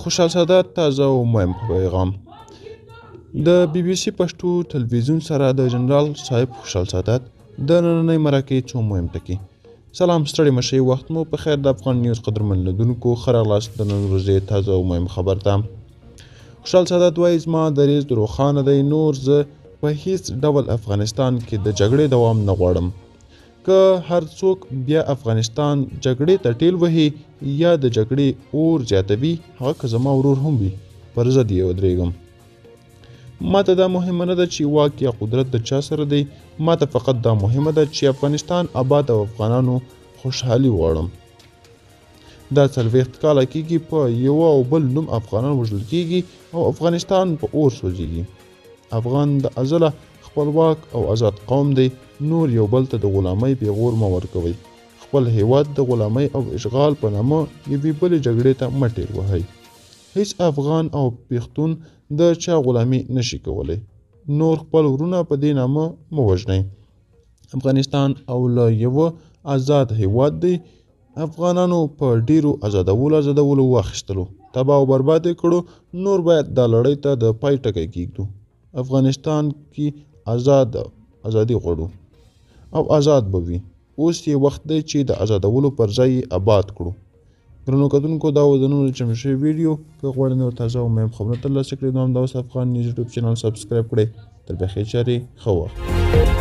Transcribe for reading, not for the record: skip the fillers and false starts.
خوشحال سادات تازه او مهم پیغام د بی بی سی پښتو تلویزیون سره د جنرال صاحب خوشحال سادات د نننۍ مرکې څو مهم ټکي. سلام، ستړي مشئ، وخت مو په خیر. د افغان نیوز قدرمن لیدونکو ښه راغلاست د نن ورځې تازه او مهم خبر ته. خوشحال سادات وایي زما دریځ روښانه دی، نور زه په هیڅ ډول افغانستان کې د جګړې دوام نه غواړم. که هر څوک بیا افغانستان جګړې ته ټیل وهي یا د جګړې اور زیاتوي، هغه که زما ورور هم وي، پر ضد یې ودرېږم. ما ته دا مهمه نه ده چې واک یا قدرت د چا سره دی، ما ته فقط دا مهمه ده چې افغانستان آباد او افغانانو خوشحالي غواړم. دا 40 کاله کېږي په یو او بل نوم افغانان وژل کېږي او افغانستان په اور سوځېږي. افغان د ازله خپلواک او آزاد قوم دی، نور یو بل ته د غلامۍ پیغور مه ورکوئ. خپل هیواد د غلامۍ او اشغال په نامه یوې بلې جګړې ته مه ټېل وهئ. هیڅ افغان او پښتون د چا غلامي نشي کولی. نور خپل ورونه په دې نامه مه وژنئ. افغانستان او له یوه آزاد هیواد دی. افغانانو په ډیرو آزادولو واخیستلو، تباه او برباد یې کړو. نور باید دا لړۍ ته د پای ټکی کېږدو. افغانستان کې ازادي غواړو او آزاد به وي. اوس یې وخت دی چې د آزادولو پر ځای یې آباد کړو. ګرانو کتونکو، دا و د نن چمتو شوی ویډیو. که غواړئ نور تازه او مهم خبرونه ترلاسه کړئ نو همدا اوس افغان نیوز یوټیوب چینل سبسکرایب کړئ. تر بیا ښې چارې، ښه وخت.